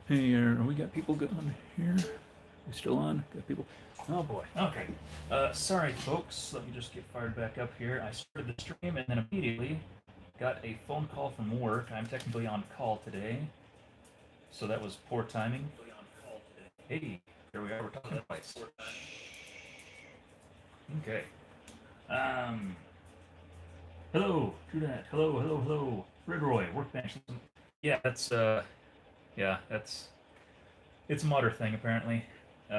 Hey, we got people going here? We still on? Got people? Oh boy. Okay. Sorry, folks. Let me just get fired back up here. I started the stream and then immediately got a phone call from work. I'm technically on call today, so that was poor timing. Hey, here we are. We're talking twice. Okay. Um. Hello. Do that. Hello. Hello. Hello. Red Roy. Workbench. Yeah, yeah, that's it's a modder thing apparently.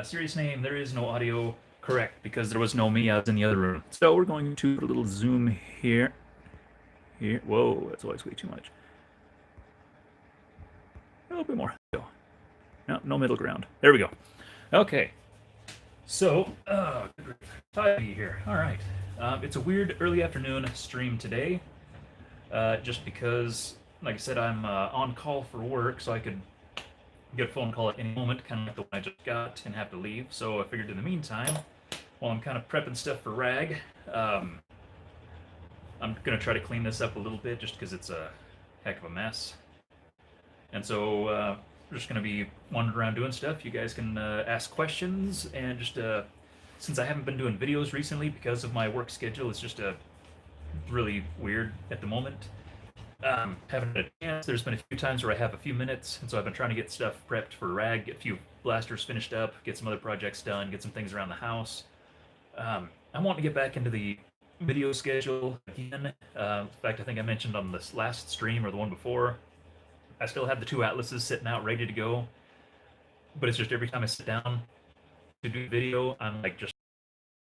Serious name. There is no audio. Correct, because there was no me. I was in the other room. So we're going to put a little zoom here. Here. Whoa, that's always way too much. A little bit more. No, no middle ground. There we go. Okay. So, tidy here. All right. It's a weird early afternoon stream today, just because, like I said, I'm on call for work, so I could get a phone call at any moment, kind of like the one I just got, and have to leave. So I figured in the meantime, while I'm kind of prepping stuff for RAG, um, I'm gonna try to clean this up a little bit, just because it's a heck of a mess. And so we're just gonna be wandering around doing stuff. You guys can ask questions, and just since I haven't been doing videos recently because of my work schedule, it's just really weird at the moment. Haven't had a chance. There's been a few times where I have a few minutes, and so I've been trying to get stuff prepped for RAG, get a few blasters finished up, get some other projects done, get some things around the house. I want to get back into the video schedule again. In fact, I think I mentioned on this last stream or the one before, I still have the two atlases sitting out ready to go, but it's just every time I sit down to do video, I'm like just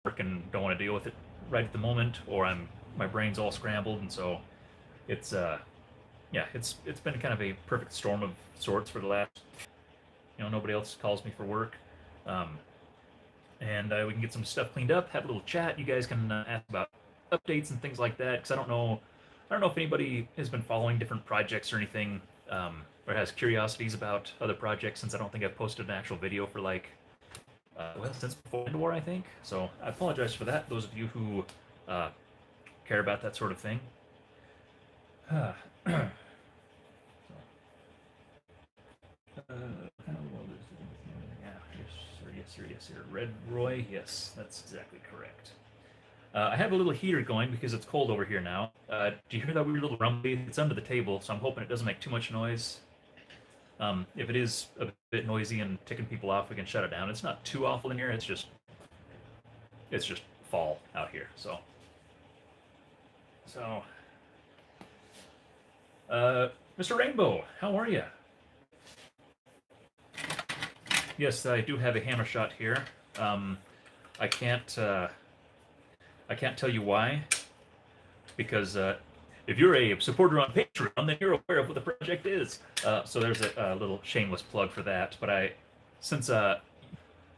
working, don't want to deal with it right at the moment, or my brain's all scrambled, and so it's yeah, it's been kind of a perfect storm of sorts for the last, nobody else calls me for work, um, and we can get some stuff cleaned up, have a little chat. You guys can ask about updates and things like that, because I don't know if anybody has been following different projects or anything, or has curiosities about other projects, since I don't think I've posted an actual video for like, well, since before End War, I think. So I apologize for that. Those of you who uh, care about that sort of thing. Yeah, yes, sir. Red Roy, yes, that's exactly correct. I have a little heater going because it's cold over here now. Do you hear that weird little rumbly? It's under the table, so I'm hoping it doesn't make too much noise. If it is a bit noisy and ticking people off, we can shut it down. It's not too awful in here. It's just fall out here. So, Mr. Rainbow, how are you? Yes, I do have a hammer shot here. Um, I can't tell you why, because if you're a supporter on Patreon, then you're aware of what the project is. So there's a little shameless plug for that. But since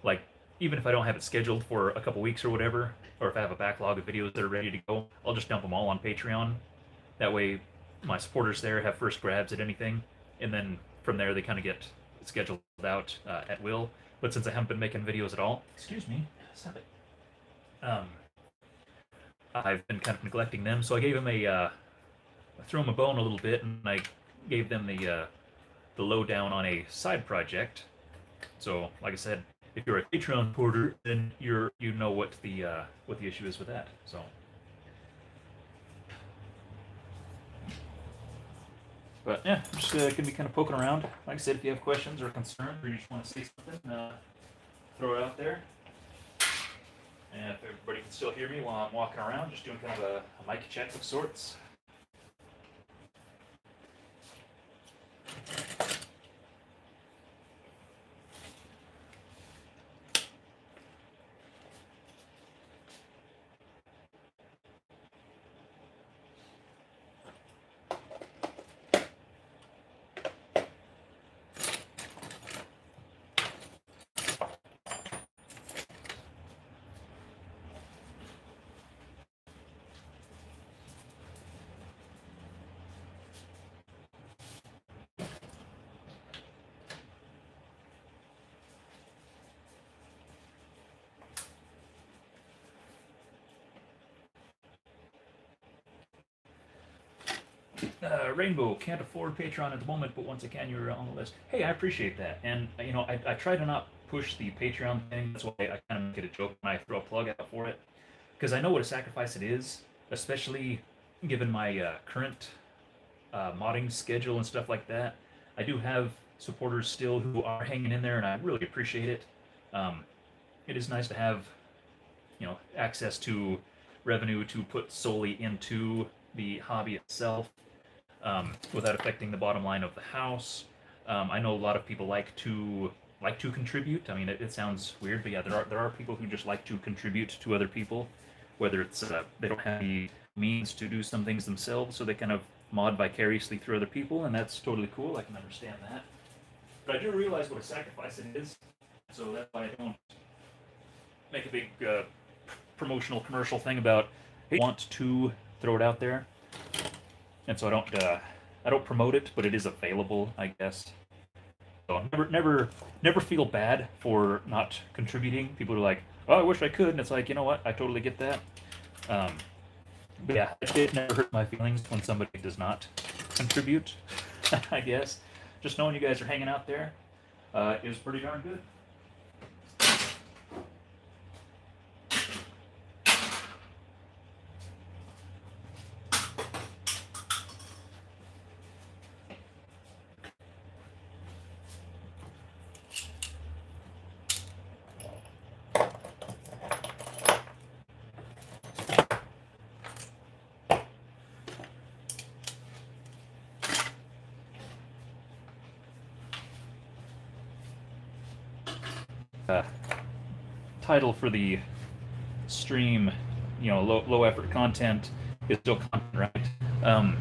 like, even if I don't have it scheduled for a couple weeks or whatever, or if I have a backlog of videos that are ready to go, I'll just dump them all on Patreon. That way, my supporters there have first grabs at anything, and then from there they kind of get scheduled out at will. But since I haven't been making videos at all, excuse me, stop it. Um, I've been kind of neglecting them, so I gave them I threw them a bone a little bit, and I gave them the lowdown on a side project. So, like I said, if you're a Patreon supporter, then you know what the issue is with that. So, but yeah, I'm just gonna be kind of poking around. Like I said, if you have questions or concerns, or you just want to say something, throw it out there. And if everybody can still hear me while I'm walking around, just doing kind of a mic check of sorts. Rainbow, can't afford Patreon at the moment, but once I can, you're on the list. Hey, I appreciate that. And, I try to not push the Patreon thing. That's why I kind of make it a joke when I throw a plug out for it. Because I know what a sacrifice it is, especially given my current modding schedule and stuff like that. I do have supporters still who are hanging in there, and I really appreciate it. It is nice to have, access to revenue to put solely into the hobby itself, without affecting the bottom line of the house. I know a lot of people like to contribute. I mean, it sounds weird, but yeah, there are people who just like to contribute to other people, whether it's they don't have the means to do some things themselves, so they kind of mod vicariously through other people, and that's totally cool. I can understand that. But I do realize what a sacrifice it is, so that's why I don't make a big promotional commercial thing about, hey, I want to throw it out there, and so I don't promote it, but it is available, I guess. So never feel bad for not contributing. People are like, oh, I wish I could, and it's like, you know what? I totally get that. But yeah, it never hurt my feelings when somebody does not contribute. I guess just knowing you guys are hanging out there is pretty darn good. Title for the stream, low effort content is still content, right?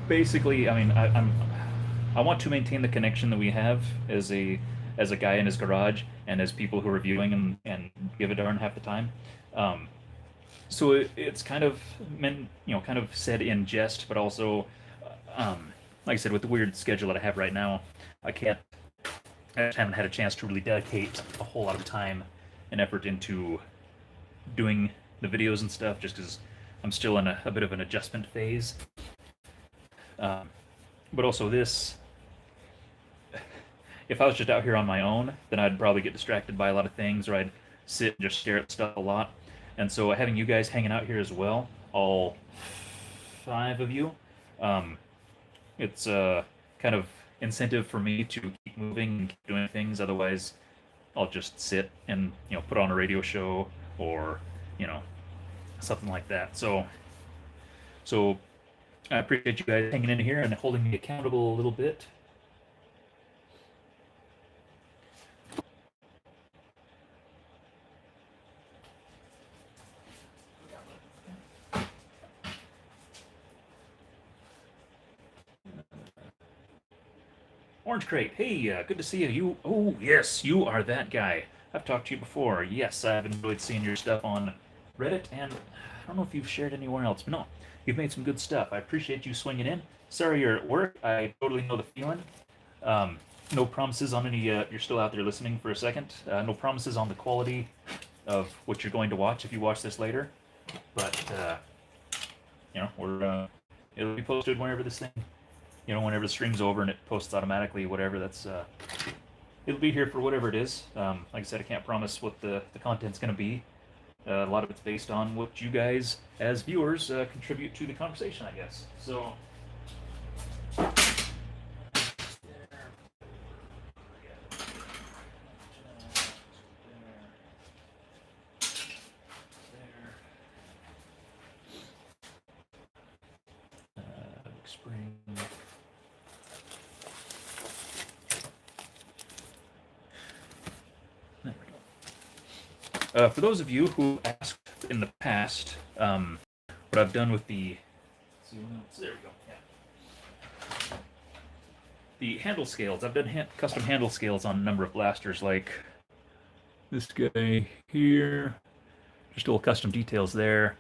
Basically, I mean, I want to maintain the connection that we have as a guy in his garage and as people who are viewing and give a darn half the time. So it's kind of meant, kind of said in jest, but also, like I said, with the weird schedule that I have right now, I haven't had a chance to really dedicate a whole lot of time and effort into doing the videos and stuff, just because I'm still in a bit of an adjustment phase. But also this, if I was just out here on my own, then I'd probably get distracted by a lot of things, or I'd sit and just stare at stuff a lot. And so having you guys hanging out here as well, all 5 of you, it's kind of incentive for me to keep moving and keep doing things. Otherwise, I'll just sit and put on a radio show or something like that. So I appreciate you guys hanging in here and holding me accountable a little bit. Orange Crate, hey, good to see you. Oh, yes, you are that guy. I've talked to you before. Yes, I've enjoyed seeing your stuff on Reddit, and I don't know if you've shared anywhere else, but no, you've made some good stuff. I appreciate you swinging in. Sorry you're at work. I totally know the feeling. No promises on any, you're still out there listening for a second. No promises on the quality of what you're going to watch if you watch this later. But, it'll be posted whenever this thing, whenever the stream's over and it posts automatically, whatever, it'll be here for whatever it is. Like I said, I can't promise what the content's going to be. A lot of it's based on what you guys, as viewers, contribute to the conversation, I guess. So, spring. There we go. For those of you who asked in the past, what I've done with the, there we go. Yeah. The handle scales. I've done custom handle scales on a number of blasters, like this guy here. Just little custom details there.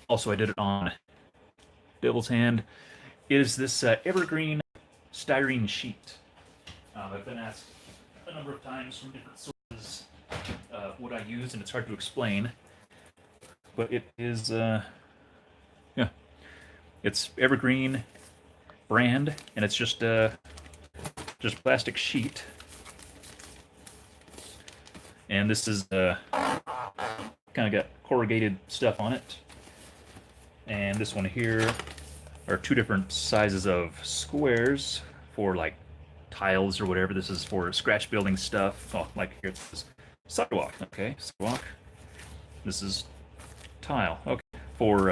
Also, I did it on Devil's Hand. Is this evergreen styrene sheet? I've been asked a number of times from different sources what I use, and it's hard to explain. But it is, yeah, It's evergreen brand, and it's just plastic sheet. And this is kind of got corrugated stuff on it. And this one here are two different sizes of squares for like tiles or whatever. This is for scratch building stuff. Oh, like here it says sidewalk. Okay, sidewalk. This is tile. Okay, for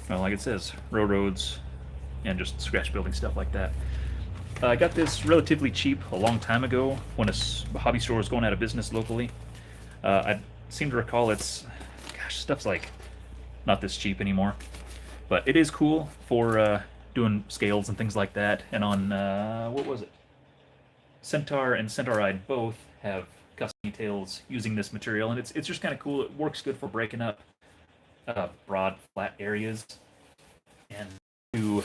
well, like it says, roads and just scratch building stuff like that. I got this relatively cheap a long time ago when a hobby store was going out of business locally. I seem to recall gosh, stuff's like not this cheap anymore, but it is cool for doing scales and things like that. And on what was it? Centaur and Centauride both have custom details using this material, and it's just kind of cool. It works good for breaking up broad, flat areas, and to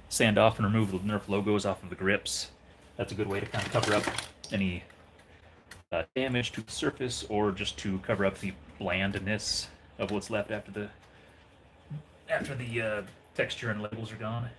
sand off and remove the Nerf logos off of the grips. That's a good way to kind of cover up any damage to the surface, or just to cover up the blandness of what's left after the texture and labels are gone.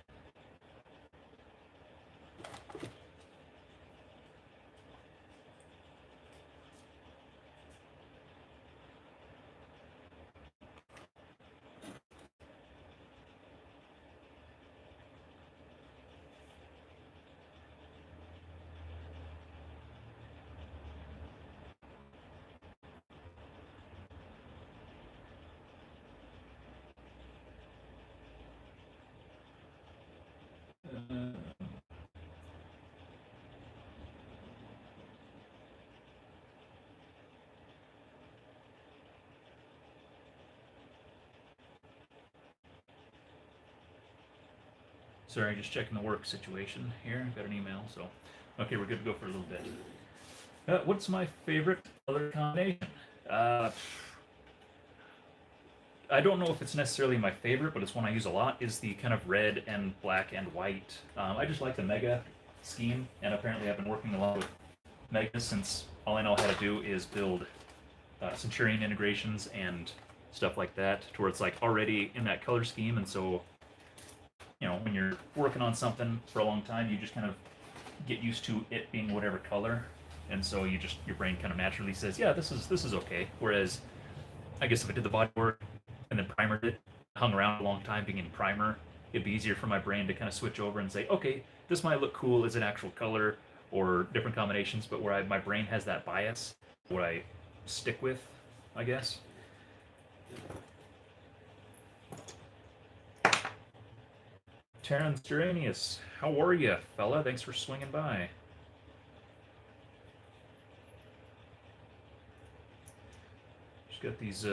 Sorry, just checking the work situation here. Got an email, so okay, we're good to go for a little bit. What's my favorite color combination? I don't know if it's necessarily my favorite, but it's one I use a lot. Is the kind of red and black and white. I just like the Mega scheme, and apparently I've been working a lot with Mega since all I know how to do is build Centurion integrations and stuff like that, to where it's like already in that color scheme, and so when you're working on something for a long time, you just kind of get used to it being whatever color, and so your brain kind of naturally says, yeah, this is okay. Whereas I guess if I did the body work and then primered it, hung around a long time being in primer, it'd be easier for my brain to kind of switch over and say, okay, this might look cool as an actual color or different combinations, but where my brain has that bias, what I stick with, I guess. Terrence Duranius, how are you, fella? Thanks for swinging by. Just got these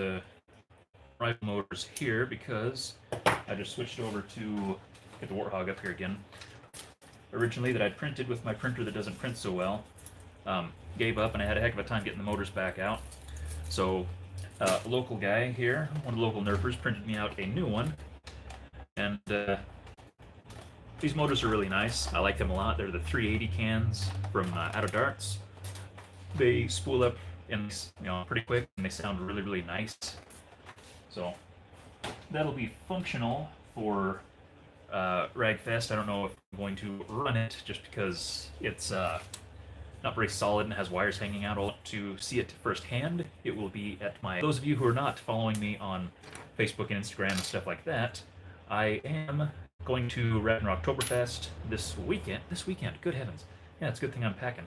rifle motors here because I just switched over to get the Warthog up here again. Originally, that I'd printed with my printer that doesn't print so well, gave up, and I had a heck of a time getting the motors back out. So a local guy here, one of the local nerfers, printed me out a new one, and these motors are really nice. I like them a lot. They're the 380 cans from Out of Darts. They spool up in pretty quick, and they sound really, really nice. So that'll be functional for Ragfest. I don't know if I'm going to run it just because it's not very solid and has wires hanging out. All to see it firsthand, it will be at my. Those of you who are not following me on Facebook and Instagram and stuff like that, I am going to Ragnar Oktoberfest this weekend. Good heavens. Yeah, it's a good thing I'm packing.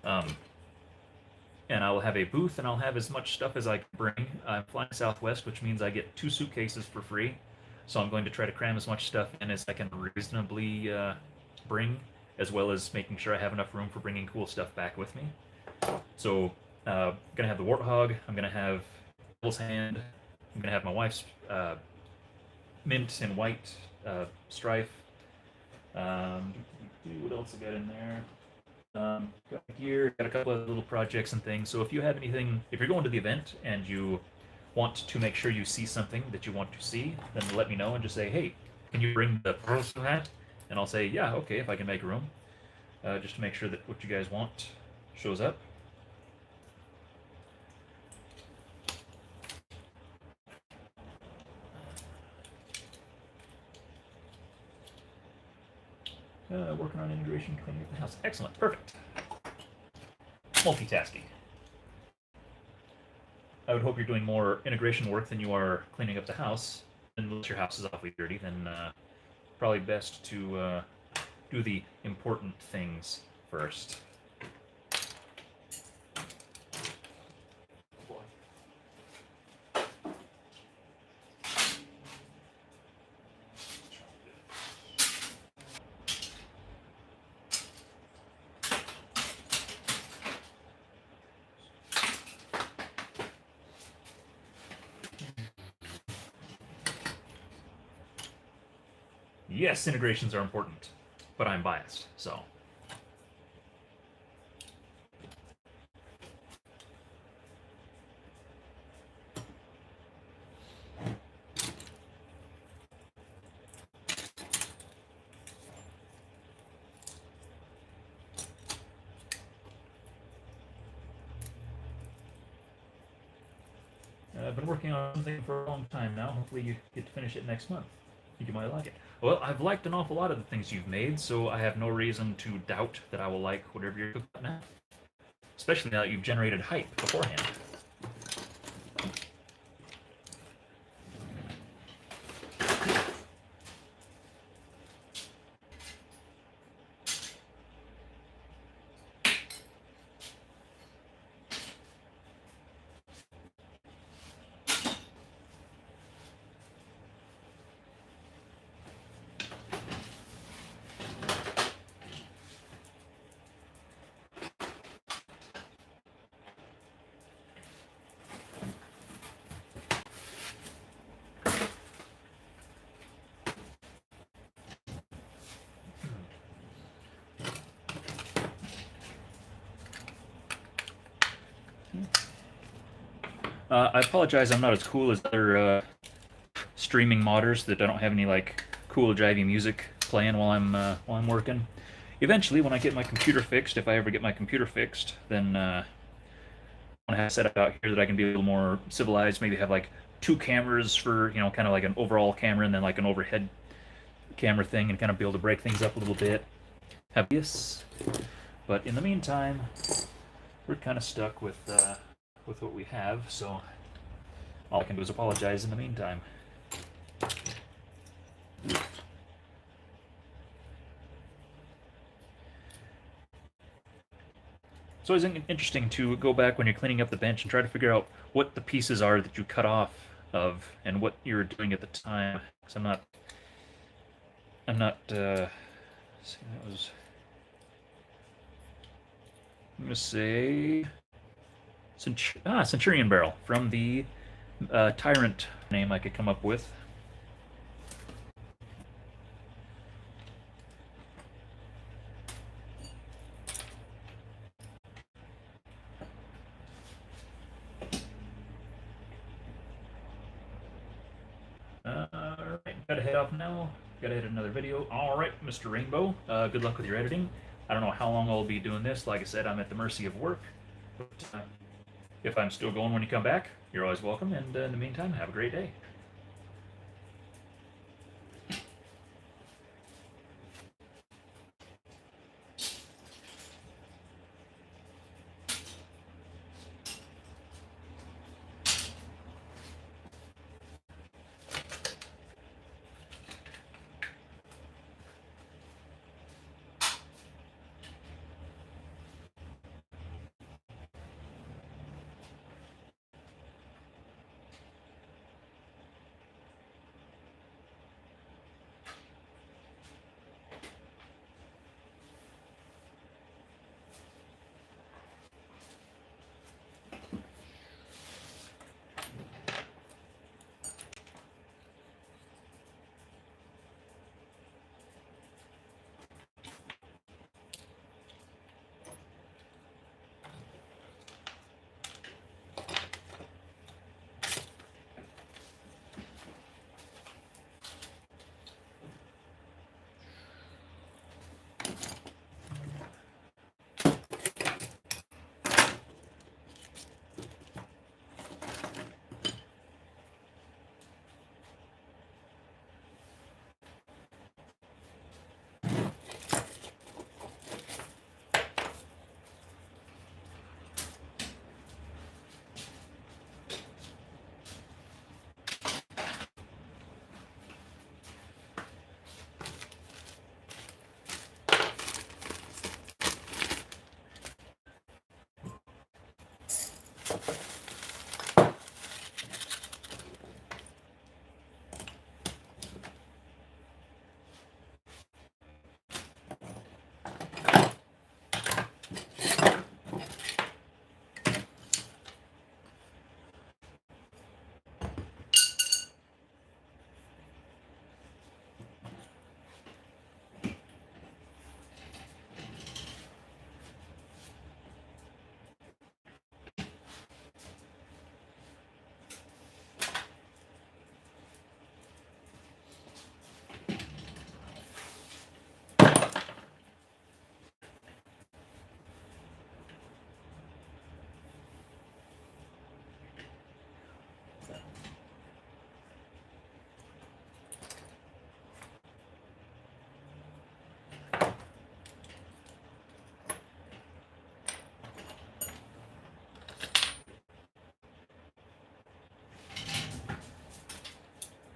And I'll have a booth, and I'll have as much stuff as I can bring. I'm flying Southwest, which means I get 2 suitcases for free. So I'm going to try to cram as much stuff in as I can reasonably bring, as well as making sure I have enough room for bringing cool stuff back with me. So I'm going to have the Warthog. I'm going to have Devil's Hand. I'm going to have my wife's mint and white strife. What else I got in there? Got gear, got a couple of little projects and things. So if you have anything, if you're going to the event and you want to make sure you see something that you want to see, then let me know and just say, hey, can you bring the hat? And I'll say, yeah, okay, if I can make room. Just to make sure that what you guys want shows up. Working on integration, cleaning up the house. Excellent. Perfect. Multitasking. I would hope you're doing more integration work than you are cleaning up the house. Unless your house is awfully dirty, then probably best to do the important things first. Yes, integrations are important, but I'm biased, so. I've been working on something for a long time now. Hopefully you get to finish it next month. I think you might like it. Well, I've liked an awful lot of the things you've made, so I have no reason to doubt that I will like whatever you're cooking up now. Especially now that you've generated hype beforehand. I apologize, I'm not as cool as other streaming modders that I don't have any like cool jivey music playing while I'm working. Eventually, when I get my computer fixed, if I ever get my computer fixed, then I want to have a setup out here that I can be a little more civilized. Maybe have like two cameras for kind of like an overall camera and then like an overhead camera thing, and kind of be able to break things up a little bit. Have this, but in the meantime, we're kind of stuck with what we have. So all I can do is apologize in the meantime. It's always interesting to go back when you're cleaning up the bench and try to figure out what the pieces are that you cut off of and what you were doing at the time. Because I'm not. See, that was. I'm gonna say. Centurion Barrel from the Tyrant name I could come up with. Alright, gotta head off now. Gotta hit another video. Alright, Mr. Rainbow, good luck with your editing. I don't know how long I'll be doing this. Like I said, I'm at the mercy of work. But if I'm still going when you come back, you're always welcome. And in the meantime, have a great day.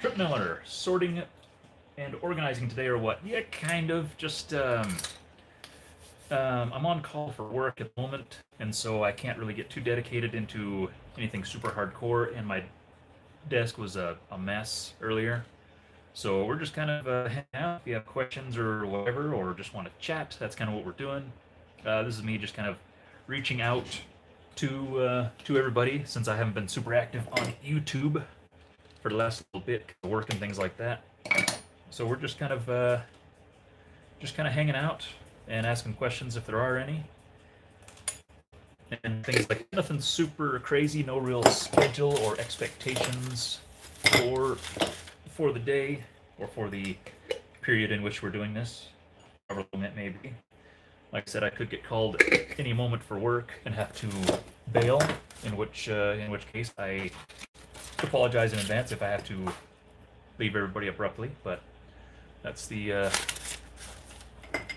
Trip Miller, sorting and organizing today or what? Yeah, kind of. Just I'm on call for work at the moment, and so I can't really get too dedicated into anything super hardcore. And my desk was a mess earlier, so we're just kind of hanging out. If you have questions or whatever, or just want to chat, that's kind of what we're doing. This is me just kind of reaching out to everybody since I haven't been super active on YouTube for the last little bit, work and things like that. So we're just kind of hanging out and asking questions if there are any, and things like nothing super crazy, no real schedule or expectations for the day or for the period in which we're doing this, however long it may be. Like I said, I could get called any moment for work and have to bail, in which case I apologize in advance if I have to leave everybody abruptly, but that's the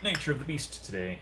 nature of the beast today.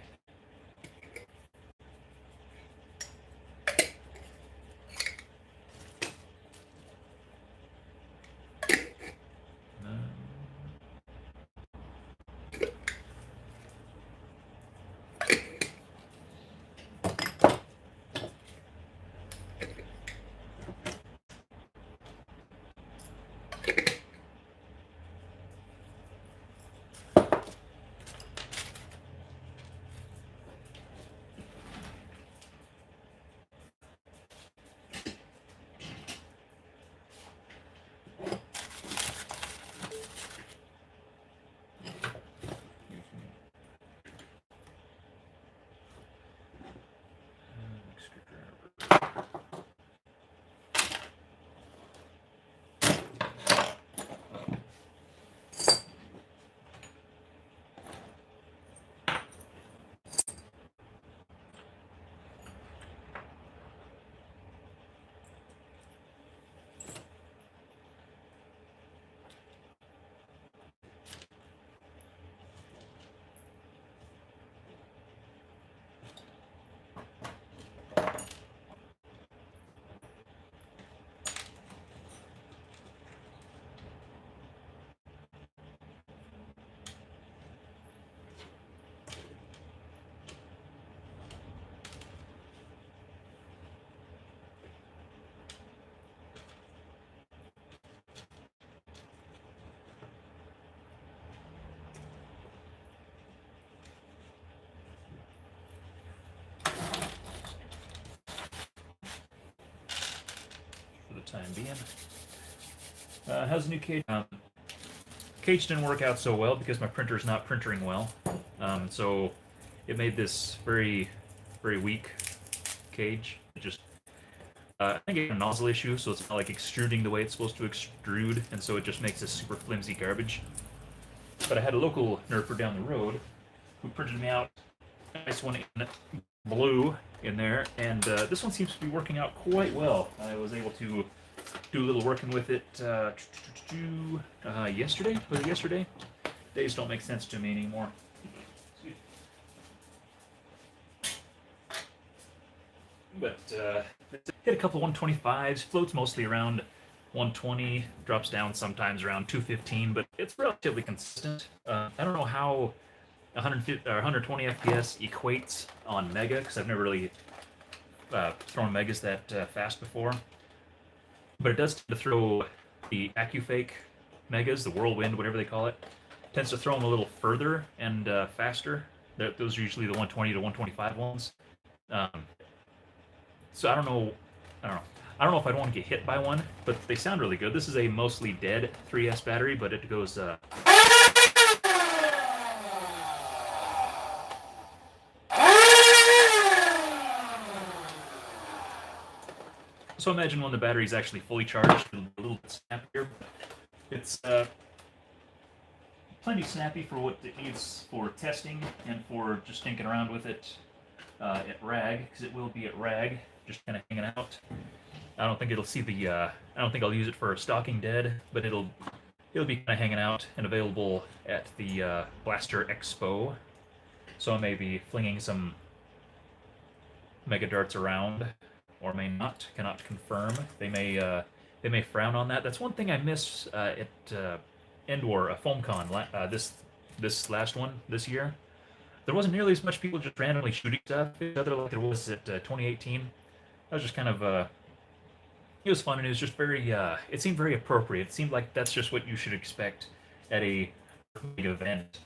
Time being. How's the new cage? Cage didn't work out so well because my printer's not printering well. So it made this very, very weak cage. It just, I think it had a nozzle issue, so it's not like extruding the way it's supposed to extrude, and so it just makes this super flimsy garbage. But I had a local nerfer down the road who printed me out a nice one in blue in there, and this one seems to be working out quite well. I was able to do a little working with it yesterday. Was it yesterday? Days don't make sense to me anymore. But hit a couple of 125s, floats mostly around 120, drops down sometimes around 215, but it's relatively consistent. I don't know how 150 or 120 FPS equates on Mega, because I've never really thrown megas that fast before, but it does tend to throw the AccuFake megas, the Whirlwind, whatever they call it, tends to throw them a little further and faster. Those are usually the 120 to 125 ones. Um, so I don't know. I don't know. I don't know if I'd want to get hit by one, but they sound really good. This is a mostly dead 3S battery, but it goes. So imagine when the battery's actually fully charged, it'll be a little bit snappier. It's plenty snappy for what it needs for testing and for just tinking around with it at RAG, because it will be at RAG, just kind of hanging out. I don't think it'll see the. I don't think I'll use it for stalking dead, but it'll be kind of hanging out and available at the Blaster Expo. So I may be flinging some mega darts around, or may not. Cannot confirm. They may frown on that. That's one thing I miss at Endwar, FoamCon, this last one this year. There wasn't nearly as much people just randomly shooting stuff at each other like there was at 2018. That was just kind of it was fun, and it was just very it seemed very appropriate. It seemed like that's just what you should expect at a big event.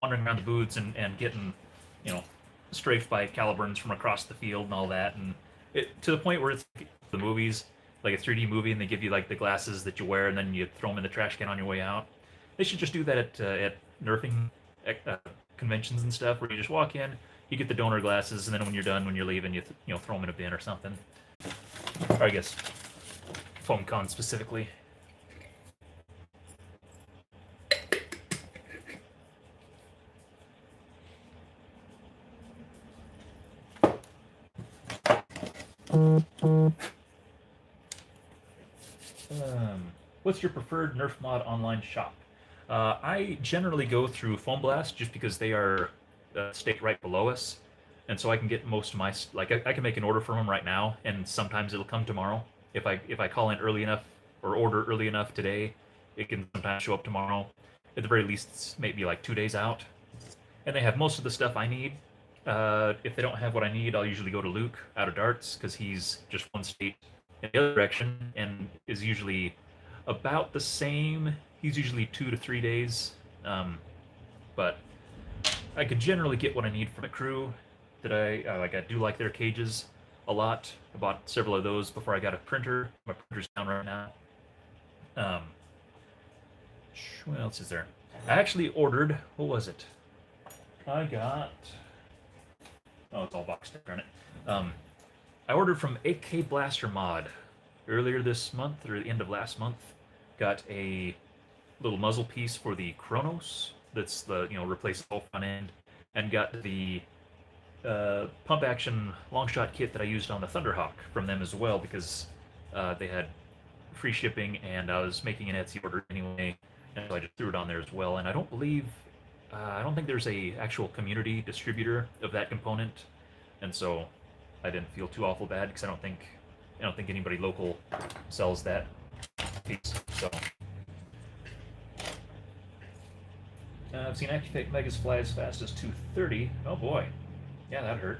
Wandering around the booths and getting, strafed by caliburns from across the field and all that, and it to the point where it's like the movies, like a 3D movie, and they give you like the glasses that you wear, and then you throw them in the trash can on your way out. They should just do that at nerfing conventions and stuff, where you just walk in, you get the donor glasses, and then when you're done, when you're leaving, you throw them in a bin or something. Or I guess FoamCon specifically. What's your preferred Nerf mod online shop? I generally go through Foam Blast just because they are staked right below us, and so I can get most of my I can make an order from them right now, and sometimes it'll come tomorrow. If I call in early enough or order early enough today, it can sometimes show up tomorrow. At the very least, it's maybe like 2 days out, and they have most of the stuff I need. If they don't have what I need, I'll usually go to Luke out of Darts, because he's just one state in the other direction and is usually about the same. He's usually 2 to 3 days, but I could generally get what I need from a crew that I like. I do like their cages a lot. I bought several of those before I got a printer. My printer's down right now. What else is there? I actually ordered, what was it? I got... Oh, it's all boxed up, darn it. I ordered from AK Blaster Mod earlier this month, or the end of last month. Got a little muzzle piece for the Kronos that's the, replace the whole front end, and got the pump action long shot kit that I used on the Thunderhawk from them as well, because they had free shipping and I was making an Etsy order anyway, and so I just threw it on there as well. And I don't think there's a actual community distributor of that component, and so I didn't feel too awful bad, because I don't think anybody local sells that piece. So I've seen AccuFake Megas fly as fast as 230. Oh boy, yeah, that hurt.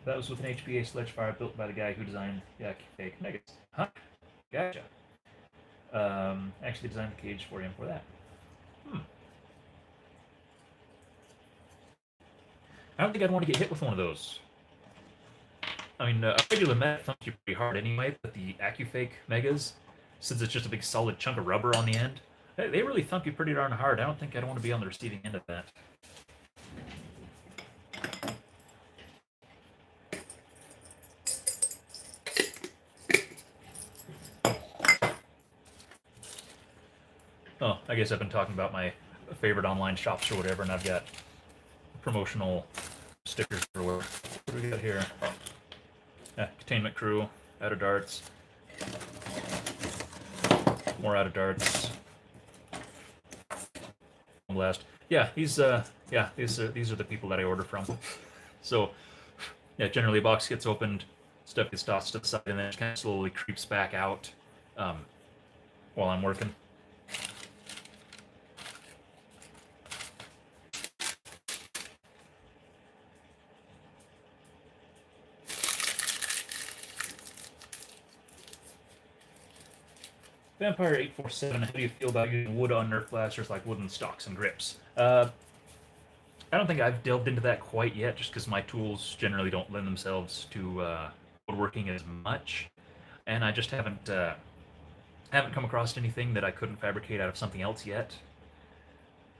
That was with an HPA Sledgefire built by the guy who designed the AccuFake Megas. Huh? Gotcha. Actually designed the cage for him for that. I don't think I'd want to get hit with one of those. I mean, a regular Met thumps you pretty hard anyway, but the AccuFake Megas, since it's just a big solid chunk of rubber on the end, they really thump you pretty darn hard. I don't think I'd want to be on the receiving end of that. Oh, I guess I've been talking about my favorite online shops or whatever, and I've got promotional stickers everywhere. What do we got here? Containment Crew, out of Darts. More out of Darts. Blast. Yeah, these are the people that I order from. So, yeah, generally a box gets opened, stuff gets tossed to the side, and then it kind of slowly creeps back out while I'm working. Vampire 847. How do you feel about using wood on Nerf blasters like wooden stocks and grips? I don't think I've delved into that quite yet, just because my tools generally don't lend themselves to woodworking as much, and I just haven't come across anything that I couldn't fabricate out of something else yet.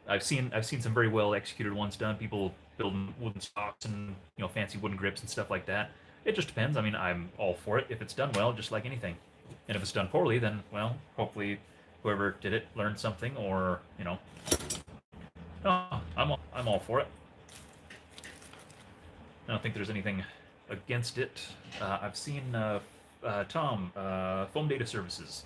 I've seen some very well executed ones done. People building wooden stocks and fancy wooden grips and stuff like that. It just depends. I mean, I'm all for it if it's done well, just like anything. And if it's done poorly, then well, hopefully whoever did it learned something, or no, I'm all for it. I don't think there's anything against it. I've seen Tom Foam Data Services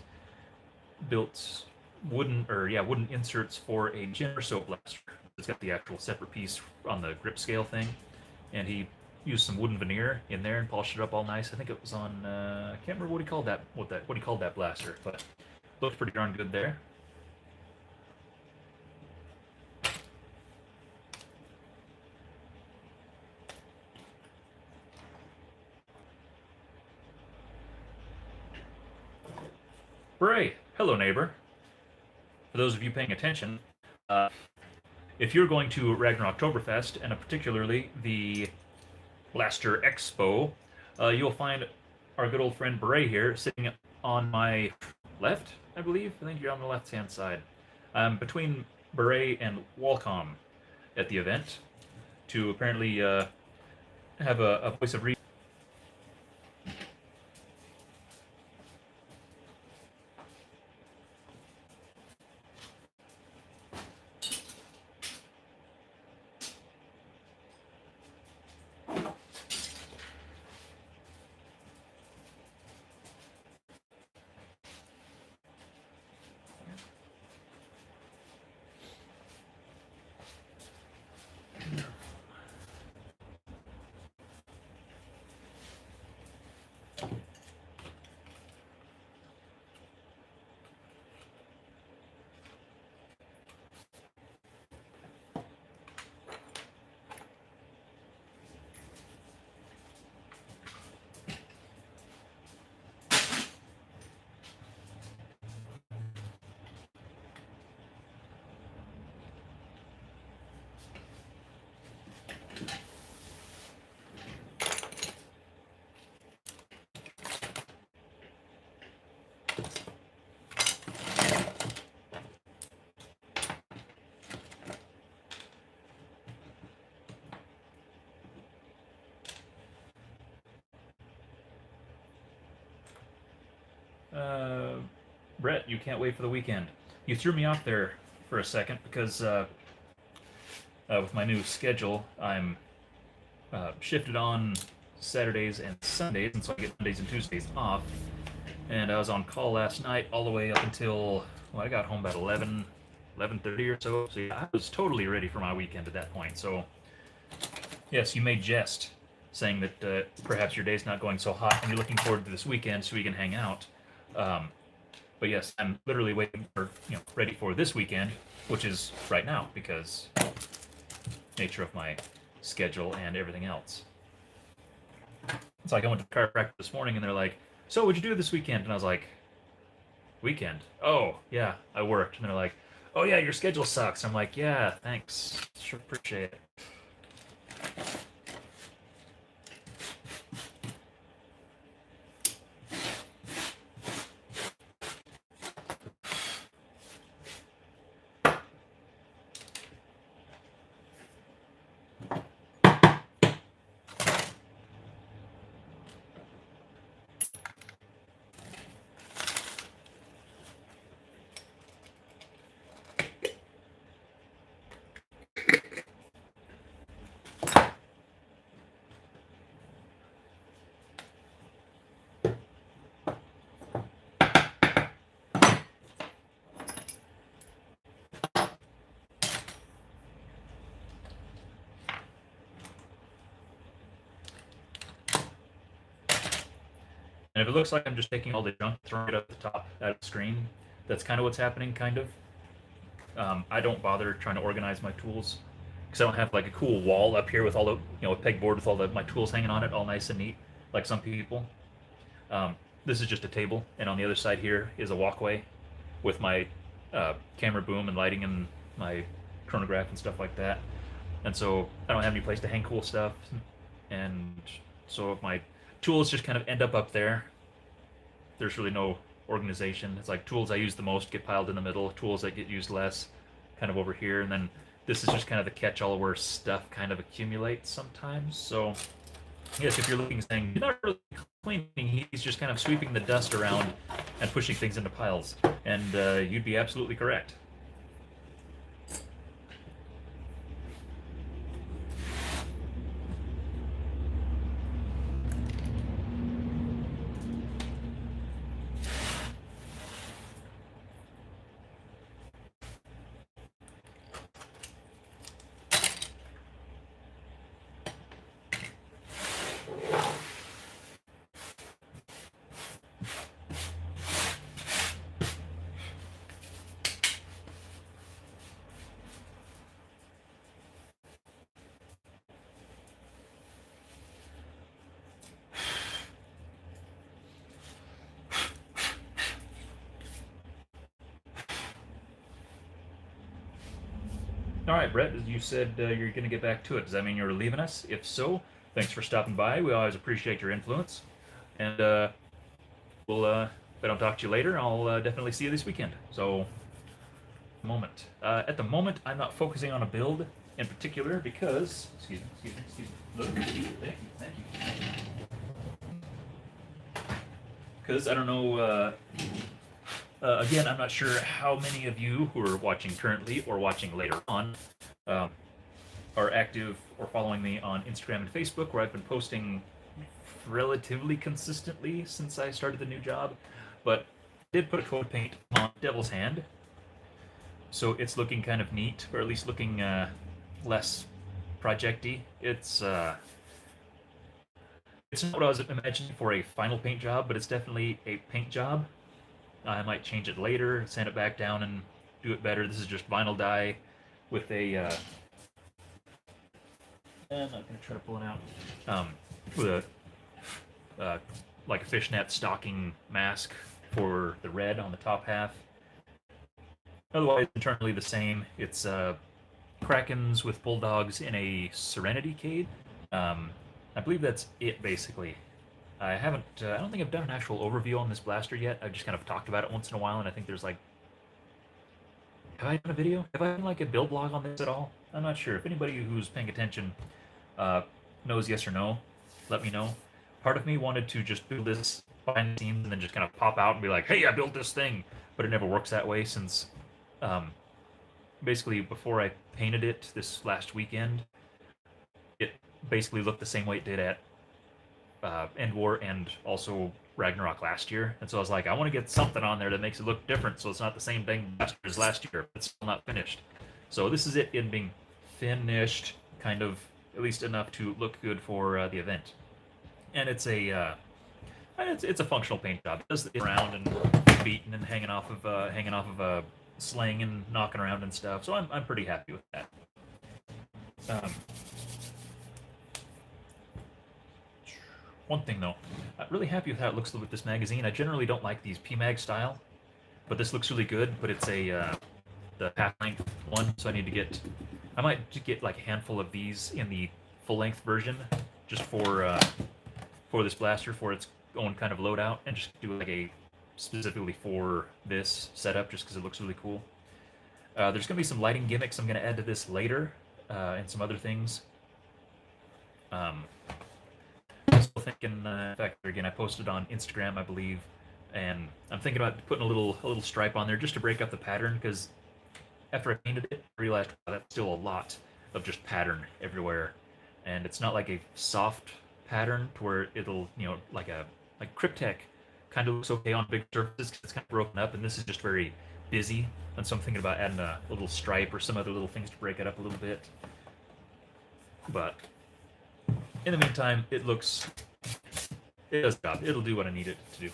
built wooden inserts for a gin soap blaster. It's got the actual separate piece on the grip scale thing, and he used some wooden veneer in there and polished it up all nice. I think it was on I can't remember what he called that blaster, but looked pretty darn good there. Bray, hello neighbor. For those of you paying attention, uh, if you're going to Ragnarok Oktoberfest, and particularly the Blaster Expo, you'll find our good old friend Bray here sitting on my left, I believe. I think you're on the left-hand side. Between Beret and Walcom at the event to apparently have a voice of reason. Brett, you can't wait for the weekend. You threw me off there for a second because with my new schedule, I'm shifted on Saturdays and Sundays, and so I get Mondays and Tuesdays off. And I was on call last night all the way up until I got home about 11:30 or so. So yeah, I was totally ready for my weekend at that point. So yes, you may jest, saying that perhaps your day's not going so hot and you're looking forward to this weekend so we can hang out. But yes, I'm literally waiting for, ready for this weekend, which is right now because nature of my schedule and everything else. It's like I went to chiropractor this morning and they're like, "So what'd you do this weekend?" And I was like, "Weekend? Oh yeah, I worked." And they're like, "Oh yeah, your schedule sucks." I'm like, "Yeah, thanks. Sure appreciate it." And if it looks like I'm just taking all the junk, throwing it up the top out of the screen, that's kind of what's happening, kind of. I don't bother trying to organize my tools because I don't have like a cool wall up here with all the, a pegboard with all my tools hanging on it, all nice and neat, like some people. This is just a table, and on the other side here is a walkway. with my camera boom and lighting and my chronograph and stuff like that. And so I don't have any place to hang cool stuff, and so my tools just kind of end up there. There's really no organization. It's like tools I use the most get piled in the middle, tools that get used less kind of over here, and then this is just kind of the catch-all where stuff kind of accumulates sometimes. So yes, if you're looking saying you're not really cleaning, he's just kind of sweeping the dust around and pushing things into piles, and you'd be absolutely correct. All right, Brett, you said you're going to get back to it. Does that mean you're leaving us? If so, thanks for stopping by. We always appreciate your influence. And if I don't talk to you later, I'll definitely see you this weekend. So, at the moment, I'm not focusing on a build in particular because, excuse me. Look, thank you. Because I don't know. Again, I'm not sure how many of you who are watching currently or watching later on um, are active or following me on Instagram and Facebook, where I've been posting relatively consistently since I started the new job. But I did put a coat of paint on Devil's Hand, so it's looking kind of neat, or at least looking less projecty. It's not what I was imagining for a final paint job, but it's definitely a paint job. I might change it later, sand it back down, and do it better. This is just vinyl dye with a. I'm not gonna try to pull it out. With a like a fishnet stocking mask for the red on the top half. Otherwise, internally the same. It's Krakens with bulldogs in a Serenity cage. I believe that's it basically. I haven't. I don't think I've done an actual overview on this blaster yet. I've just kind of talked about it once in a while, and I think there's like. Have I done a video? Have I done like a build blog on this at all? I'm not sure. If anybody who's paying attention knows yes or no, let me know. Part of me wanted to just build this behind the scenes and then just kind of pop out and be like, "Hey, I built this thing," but it never works that way since, basically, before I painted it this last weekend, it basically looked the same way it did at End War and also Ragnarok last year, and so I was like, I want to get something on there that makes it look different, so it's not the same thing as last year, but it's still not finished. So this is it in being finished, kind of at least enough to look good for the event. And it's a functional paint job. It does the around and beating and hanging off of a sling and knocking around and stuff. So I'm pretty happy with that. One thing though, I'm really happy with how it looks with this magazine. I generally don't like these PMag style, but this looks really good. But it's the half length one, so I might get like a handful of these in the full length version, just for this blaster for its own kind of loadout, and just do like a specifically for this setup, just because it looks really cool. There's gonna be some lighting gimmicks I'm gonna add to this later, and some other things. I'm still thinking. In fact, again, I posted on Instagram, I believe, and I'm thinking about putting a little stripe on there just to break up the pattern. Because after I painted it, I realized that's still a lot of just pattern everywhere, and it's not like a soft pattern to where it'll like Cryptek kind of looks okay on big surfaces because it's kind of broken up, and this is just very busy. And so I'm thinking about adding a little stripe or some other little things to break it up a little bit. But in the meantime, it does the job. It'll do what I need it to do.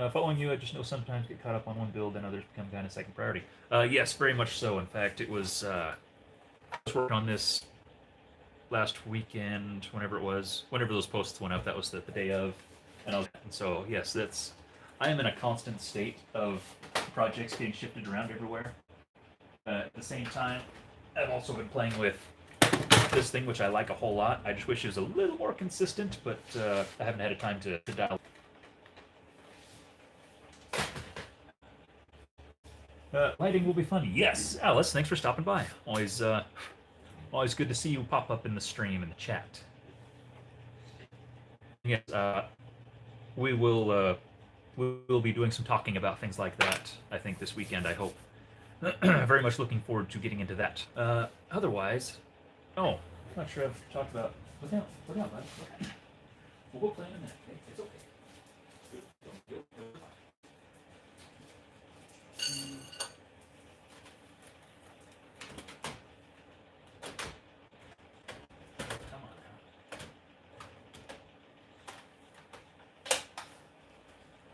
Following you, I just know sometimes get caught up on one build and others become kind of second priority. Yes, very much so. In fact, it was I was working on this last weekend, whenever those posts went up. That was the day of, and so yes, I am in a constant state of projects getting shifted around everywhere. At the same time, I've also been playing with this thing, which I like a whole lot. I just wish it was a little more consistent, but I haven't had a time to dial. Lighting will be fun. Yes, Alice, thanks for stopping by. Always good to see you pop up in the stream in the chat. Yes, we'll be doing some talking about things like that, I think, this weekend, I hope. Very much looking forward to getting into that. Otherwise, I'm not sure I've talked about. Look out, bud. We'll go play in a minute, okay? It's okay. Come on now.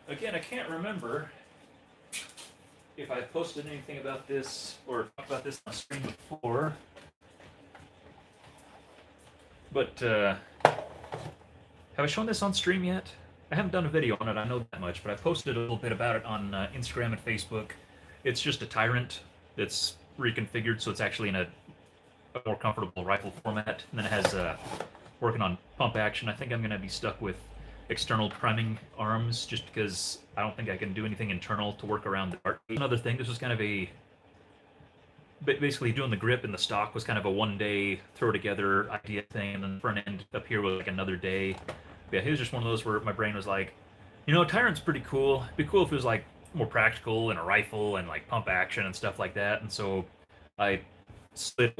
Again, I can't remember if I posted anything about this or talked about this on stream before. But have I shown this on stream yet? I haven't done a video on it, I know that much, but I posted a little bit about it on Instagram and Facebook. It's just a Tyrant that's reconfigured, so it's actually in a more comfortable rifle format. And then it has working on pump action. I think I'm going to be stuck with external priming arms just because I don't think I can do anything internal to work around the dart. Another thing, this was kind of a basically doing the grip and the stock was kind of a one-day throw-together idea thing, and then the front end up here was like another day. Yeah, it was just one of those where my brain was like, Tyrant's pretty cool. It'd be cool if it was like more practical and a rifle and like pump action and stuff like that. And so I slid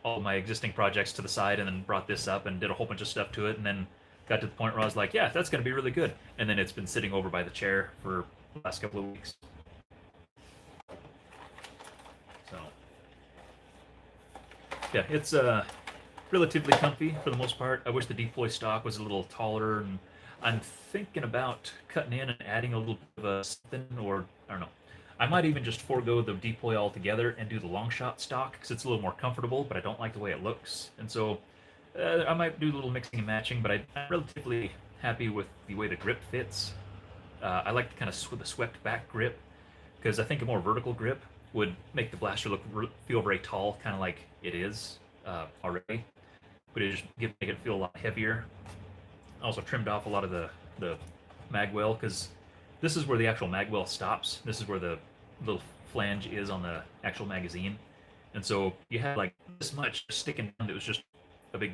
all my existing projects to the side and then brought this up and did a whole bunch of stuff to it, and then got to the point where I was like, yeah, that's going to be really good. And then it's been sitting over by the chair for the last couple of weeks. So yeah, it's relatively comfy for the most part. I wish the deploy stock was a little taller, and I'm thinking about cutting in and adding a little bit of a something, or I don't know. I might even just forego the deploy altogether and do the long shot stock because it's a little more comfortable, but I don't like the way it looks. And so I might do a little mixing and matching, but I'm relatively happy with the way the grip fits. I like the kind of the swept back grip because I think a more vertical grip would make the blaster feel very tall, kind of like it is already, but it just make it feel a lot heavier. I also trimmed off a lot of the magwell because this is where the actual magwell stops. This is where the little flange is on the actual magazine, and so you had like this much sticking down. It was just a big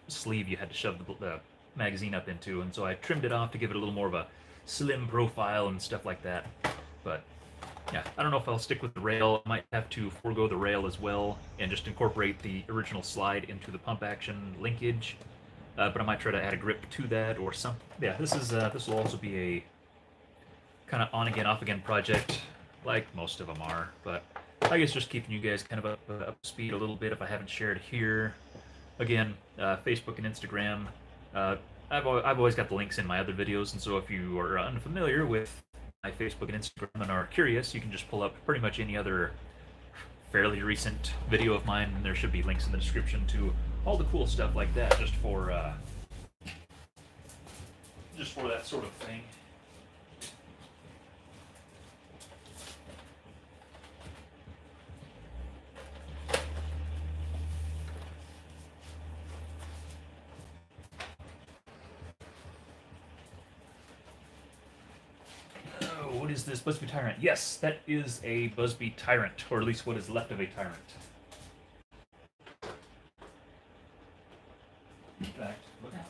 sleeve you had to shove the magazine up into, and so I trimmed it off to give it a little more of a slim profile and stuff like that. But yeah, I don't know if I'll stick with the rail. I might have to forego the rail as well and just incorporate the original slide into the pump action linkage. But I might try to add a grip to that or something. Yeah, this will also be a kind of on again, off again project, like most of them are. But I guess just keeping you guys kind of up to speed a little bit if I haven't shared here. Again, Facebook and Instagram. I've always got the links in my other videos, and so if you are unfamiliar with my Facebook and Instagram and are curious, you can just pull up pretty much any other fairly recent video of mine, and there should be links in the description to all the cool stuff like that, just for that sort of thing. What is this Busby Tyrant? Yes, that is a Busby Tyrant, or at least what is left of a Tyrant. In fact, look out.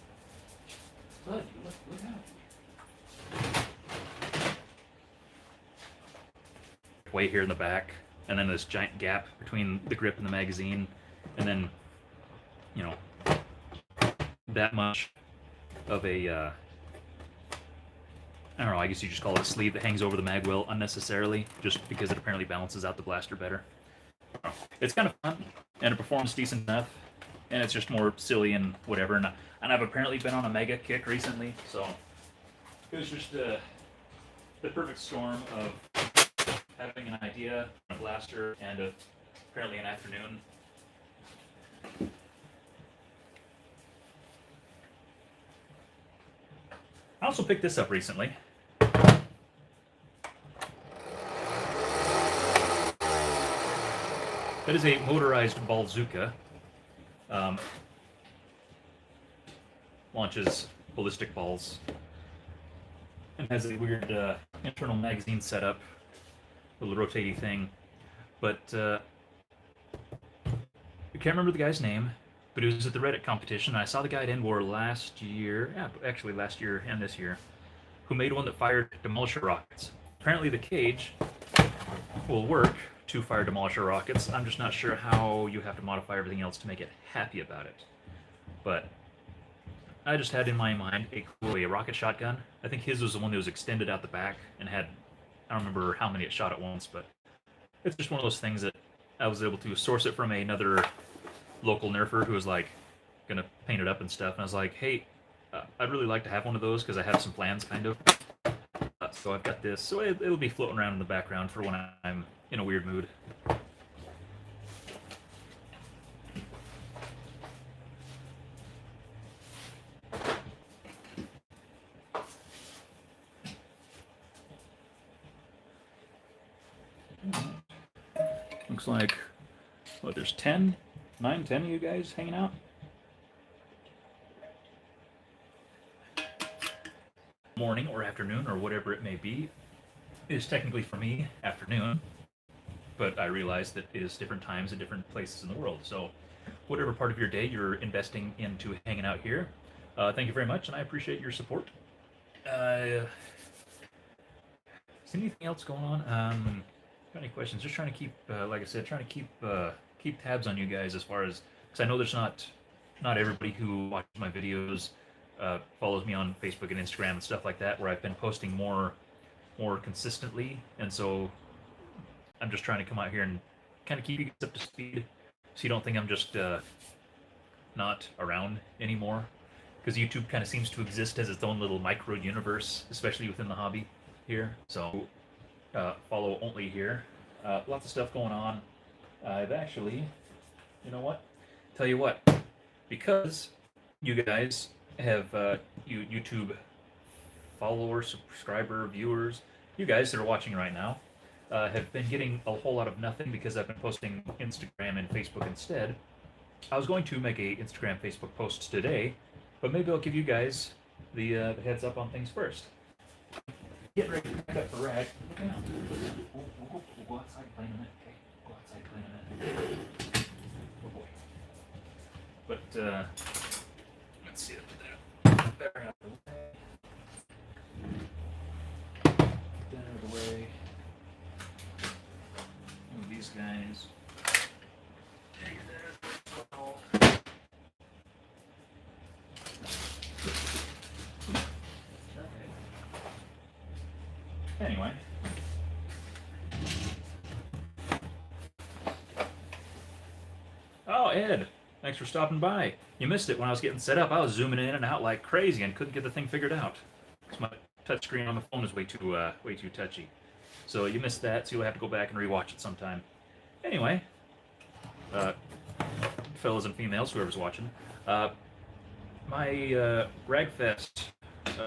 Bud, look out. Way here in the back, and then this giant gap between the grip and the magazine, and then, that much of a, I don't know, I guess you just call it a sleeve that hangs over the magwell unnecessarily, just because it apparently balances out the blaster better. It's kind of fun, and it performs decent enough, and it's just more silly and whatever. And I've apparently been on a mega kick recently, so it was just the perfect storm of having an idea, a blaster, and apparently an afternoon. I also picked this up recently. That is a motorized bazooka. Launches ballistic balls and has a weird internal magazine setup, little rotating thing. But I can't remember the guy's name, but it was at the Reddit competition. I saw the guy at War last year, yeah, actually last year and this year, who made one that fired demolisher rockets. Apparently the cage will work to fire demolisher rockets. I'm just not sure how you have to modify everything else to make it happy about it. But I just had in my mind a rocket shotgun. I think his was the one that was extended out the back and had, I don't remember how many it shot at once, but it's just one of those things that I was able to source it from another local nerfer who was like gonna paint it up and stuff. And I was like, hey, I'd really like to have one of those because I have some plans, kind of. So I've got this. So it'll be floating around in the background for when I'm in a weird mood. Looks like, what, there's 10 of you guys hanging out? Morning or afternoon or whatever it may be. It is technically for me afternoon, but I realize that it is different times at different places in the world. So whatever part of your day you're investing into hanging out here, thank you very much, and I appreciate your support. Is anything else going on? Got any questions? Just trying to keep, like I said, trying to keep tabs on you guys as far as, because I know there's not everybody who watches my videos follows me on Facebook and Instagram and stuff like that, where I've been posting more consistently, and so I'm just trying to come out here and kind of keep you guys up to speed, so you don't think I'm just not around anymore, because YouTube kind of seems to exist as its own little micro universe, especially within the hobby here. So follow only here. Lots of stuff going on. I've actually, you know what? Tell you what, because you guys have YouTube followers, subscriber, viewers, you guys that are watching right now, have been getting a whole lot of nothing because I've been posting Instagram and Facebook instead. I was going to make a Instagram, Facebook post today, but maybe I'll give you guys the heads up on things first. Get ready to pick up the rag. We'll go outside and play in a minute, okay? Go outside and play in a minute. Oh boy. But, let's see, better out of the way. Get out of the way. Move these guys. Anyway. Oh, Ed, thanks for stopping by. You missed it when I was getting set up. I was zooming in and out like crazy and couldn't get the thing figured out because my touchscreen on the phone is way too touchy. So you missed that, so you'll have to go back and rewatch it sometime. Anyway, fellas and females, whoever's watching, my Ragfest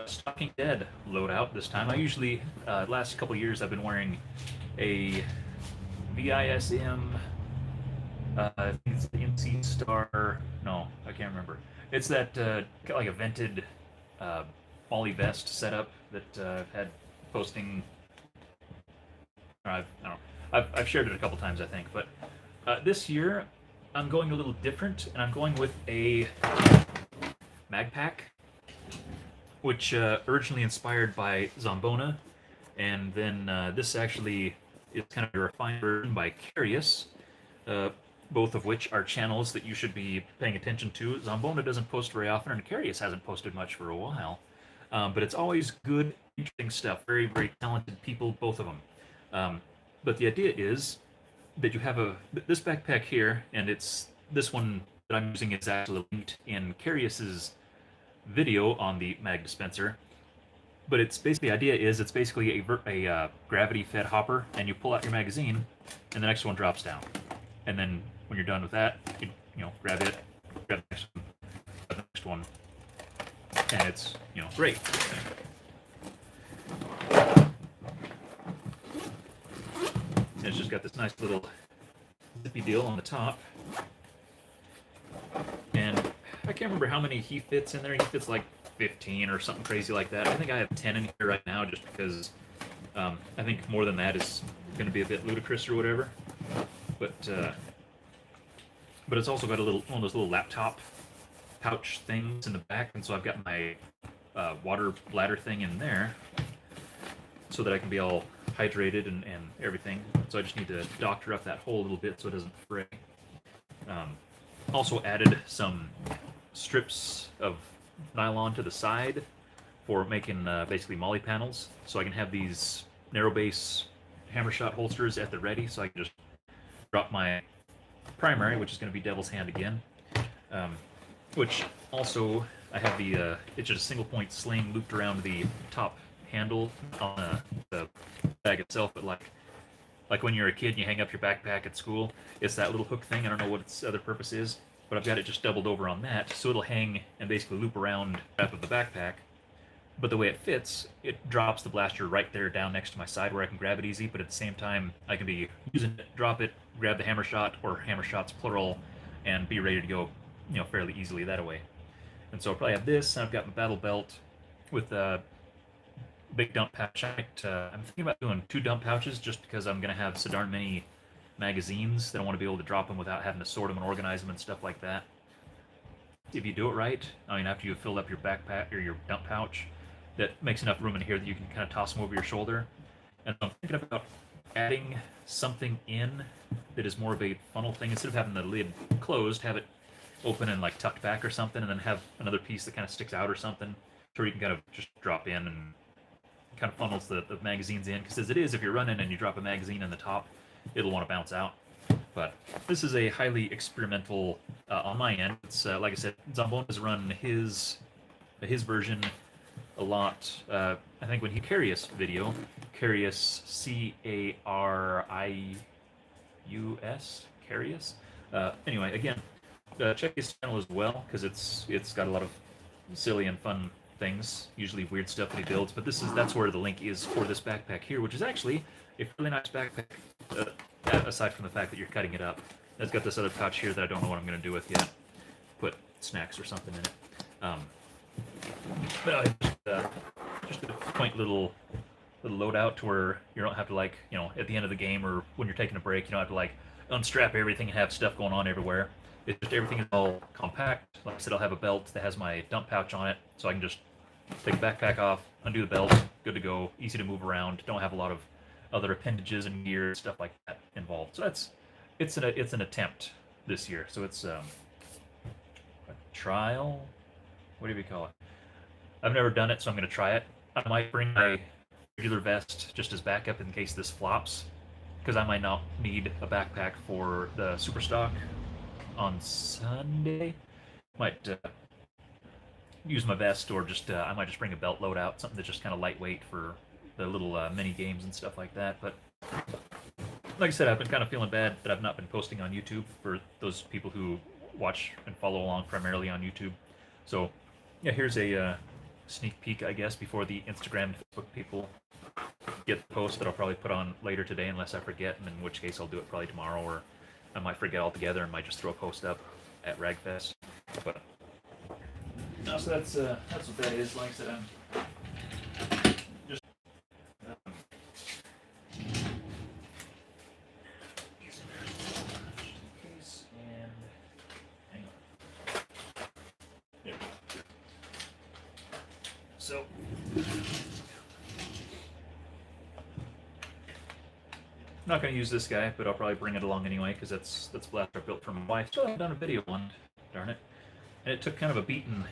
Stalking Dead loadout this time. I usually, last couple years, I've been wearing a VISM, I think it's the MC Star, no, I can't remember. It's that, like a vented Molly vest setup that I've had posting, I don't know, I've shared it a couple times, I think, but this year I'm going a little different, and I'm going with a mag pack, which originally inspired by Zombona, and then this actually is kind of a refined version by Curious, both of which are channels that you should be paying attention to. Zombona doesn't post very often, and Curious hasn't posted much for a while, but it's always good, interesting stuff. Very, very talented people, both of them. But the idea is that you have this backpack here, and this one that I'm using is actually linked in Curious's video on the mag dispenser, but it's basically, the idea is it's basically a gravity fed hopper, and you pull out your magazine and the next one drops down, and then when you're done with that, you grab it, grab the next one, and it's great. It's just got this nice little zippy deal on the top. And I can't remember how many he fits in there. He fits like 15 or something crazy like that. I think I have 10 in here right now just because I think more than that is going to be a bit ludicrous or whatever. But it's also got a little one of those little laptop pouch things in the back, and so I've got my water bladder thing in there so that I can be all hydrated and everything. So I just need to doctor up that hole a little bit so it doesn't fray. Also added some strips of nylon to the side for making basically molly panels, so I can have these narrow base hammer shot holsters at the ready, so I can just drop my primary, which is going to be Devil's Hand again. Which also I have it's just a single point sling looped around the top handle on the bag itself, but like when you're a kid and you hang up your backpack at school, it's that little hook thing. I don't know what its other purpose is, but I've got it just doubled over on that, so it'll hang and basically loop around the wrap of the backpack. But the way it fits, it drops the blaster right there down next to my side where I can grab it easy, but at the same time, I can be using it, drop it, grab the hammer shot, or hammer shots plural, and be ready to go, fairly easily that way. And so I'll probably have this, and I've got my battle belt with a big dump pouch. I'm thinking about doing 2 dump pouches just because I'm going to have so darn many magazines that I want to be able to drop them without having to sort them and organize them and stuff like that. If you do it right, after you've filled up your backpack or your dump pouch, that makes enough room in here that you can kind of toss them over your shoulder. And I'm thinking about adding something in that is more of a funnel thing. Instead of having the lid closed, have it open and like tucked back or something, and then have another piece that kind of sticks out or something, so you can kind of just drop in and kind of funnels the magazines in. Because as it is, if you're running and you drop a magazine in the top, it'll want to bounce out. But this is a highly experimental on my end. It's like I said, Zambon has run his version a lot. I think when he Carius video, Carius Carius, Carius. Anyway, again, check his channel as well because it's got a lot of silly and fun things, usually weird stuff that he builds. But that's where the link is for this backpack here, which is actually a really nice backpack. Aside from the fact that you're cutting it up, it's got this other pouch here that I don't know what I'm going to do with yet. Put snacks or something in it. But just a quaint little loadout to where you don't have to at the end of the game or when you're taking a break, you don't have to unstrap everything and have stuff going on everywhere. It's just everything is all compact. Like I said, I'll have a belt that has my dump pouch on it, so I can just take the backpack off, undo the belt, good to go, easy to move around. Don't have a lot of other appendages and gear and stuff like that involved. So it's an attempt this year. So it's a trial. What do we call it? I've never done it, so I'm going to try it. I might bring my regular vest just as backup in case this flops, because I might not need a backpack for the super stock on Sunday. Might use my vest, or just I might just bring a belt loadout, something that's just kind of lightweight for the little mini games and stuff like that. But like I said, I've been kind of feeling bad that I've not been posting on YouTube for those people who watch and follow along primarily on YouTube. So yeah, here's a sneak peek, I guess, before the Instagram and Facebook people get the post that I'll probably put on later today, unless I forget, and in which case I'll do it probably tomorrow, or I might forget altogether and might just throw a post up at Ragfest. But no, so that's what that is. Like I said, I'm just and hang on. There we go. So I'm not going to use this guy, but I'll probably bring it along anyway, because that's blaster I built for my wife. Still haven't done a video on, darn it. And it took kind of a beating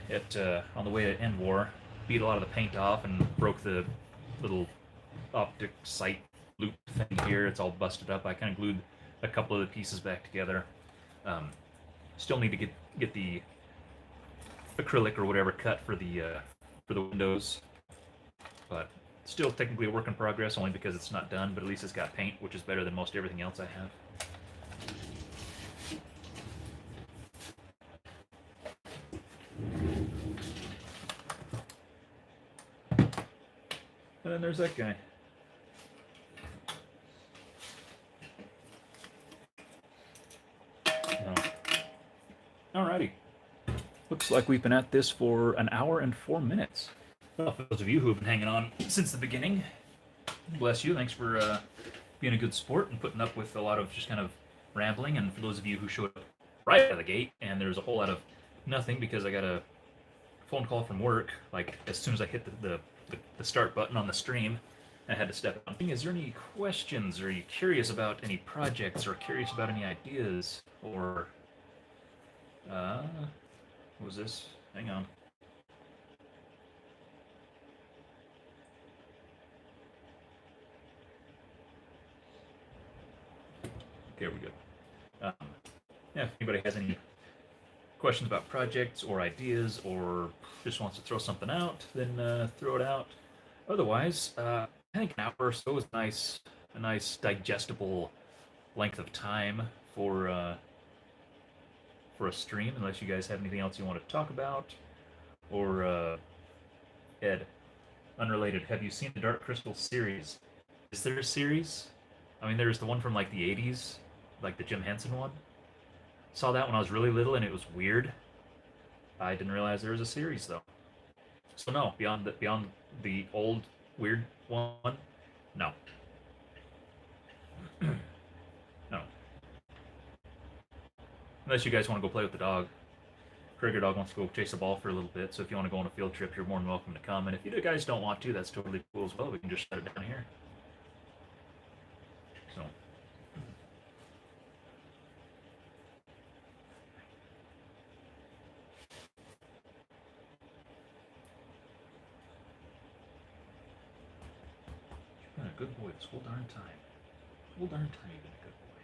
on the way to End War. Beat a lot of the paint off and broke the little optic sight loop thing here. It's all busted up. I kind of glued a couple of the pieces back together. Still need to get the acrylic or whatever cut for the windows, but still technically a work in progress, only because it's not done, but at least it's got paint, which is better than most everything else I have. And then there's that guy. Alrighty. Looks like we've been at this for an hour and 4 minutes. Well, for those of you who have been hanging on since the beginning, bless you. Thanks for being a good sport and putting up with a lot of just kind of rambling. And for those of you who showed up right out of the gate and there's a whole lot of nothing because I got a phone call from work, like as soon as I hit the start button on the stream, I had to step out. Is there any questions? Are you curious about any projects or curious about any ideas? Or, what was this? Hang on. Okay, we're good. Yeah, if anybody has any questions about projects or ideas or just wants to throw something out, then throw it out. Otherwise, I think an hour or so is a nice digestible length of time for a stream. Unless you guys have anything else you want to talk about, or Ed, unrelated. Have you seen the Dark Crystal series? Is there a series? I mean, there's the one from like the '80s, like the Jim Henson one. Saw that when I was really little, and it was weird. I didn't realize there was a series though. So no, beyond the old weird one, no, no. Unless you guys want to go play with the dog. Trigger Dog wants to go chase a ball for a little bit, so if you want to go on a field trip, you're more than welcome to come. And if you guys don't want to, that's totally cool as well. We can just shut it down here. So. You've been a good boy this whole darn time. Whole darn time you've been a good boy.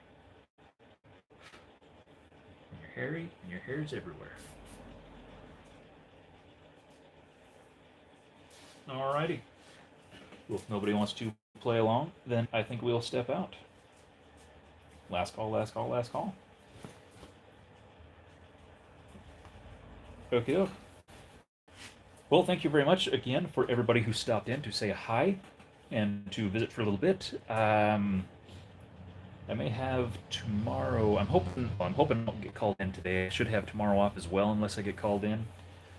And you're hairy, and your hair's everywhere. Alrighty. Well, if nobody wants to play along, then I think we'll step out. Last call, last call, last call. Okay. Well, thank you very much again for everybody who stopped in to say hi and to visit for a little bit. I may have tomorrow. I'm hoping I don't get called in today. I should have tomorrow off as well, unless I get called in.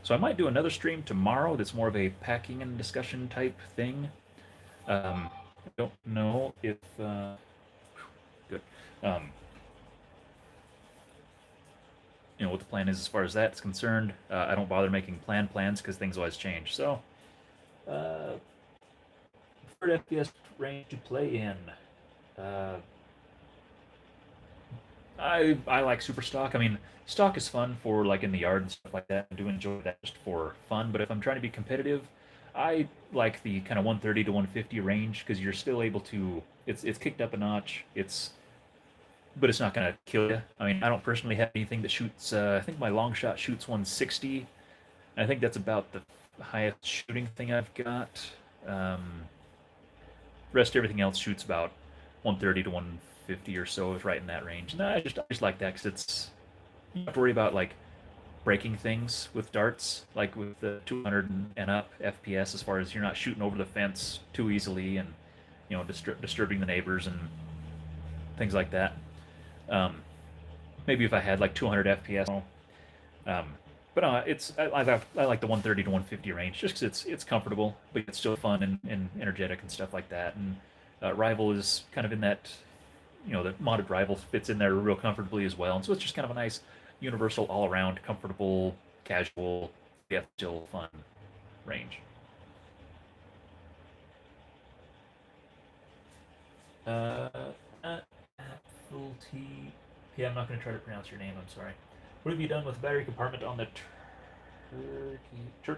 So I might do another stream tomorrow. That's more of a packing and discussion type thing. I don't know if good. You know what the plan is as far as that's concerned. I don't bother making plans because things always change. So, third FPS range to play in. I like super stock. I mean, stock is fun for like in the yard and stuff like that. I do enjoy that just for fun. But if I'm trying to be competitive, I like the kind of 130 to 150 range because you're still able to. It's kicked up a notch. But it's not gonna kill you. I mean, I don't personally have anything that shoots. I think my long shot shoots 160. I think that's about the highest shooting thing I've got. Rest everything else shoots about 130 to 150 or so, is right in that range. And I just like that because it's you don't have to worry about like breaking things with darts, like with the 200 and up FPS, as far as you're not shooting over the fence too easily and disturbing the neighbors and things like that. Um, Maybe if I had like 200 FPS. Um, but I like the 130 to 150 range just because it's comfortable, but it's still fun and energetic and stuff like that. And Rival is kind of in that, the modded Rival fits in there real comfortably as well. And so it's just kind of a nice universal all around comfortable, casual, yet still fun range. Uh, Full T. Yeah, I'm not going to try to pronounce your name. I'm sorry. What have you done with the battery compartment on the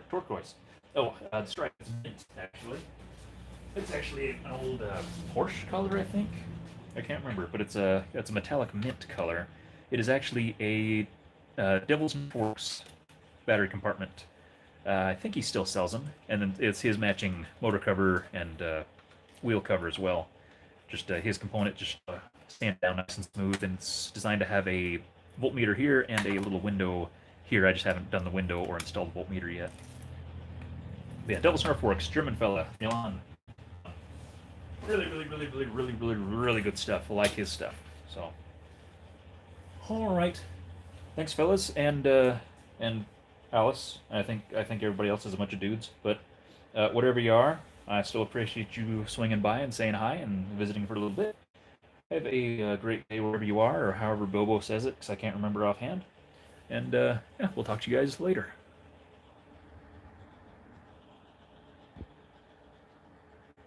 turquoise? Oh, the stripe is mint, actually. It's actually an old Porsche color, I think. I can't remember, but it's a metallic mint color. It is actually a Devil's Forks battery compartment. I think he still sells them, and then it's his matching motor cover and wheel cover as well. Just his component just stand down nice and smooth, and it's designed to have a voltmeter here and a little window here. I just haven't done the window or installed the voltmeter yet. But yeah, Devil's Works, German fella, Milan. Really, really, really, really, really, really, really good stuff. I like his stuff. So, all right. thanks, fellas, and Alice. I think everybody else is a bunch of dudes, but whatever you are, I still appreciate you swinging by and saying hi and visiting for a little bit. Have a great day wherever you are, or however Bobo says it, because I can't remember offhand. And yeah, we'll talk to you guys later.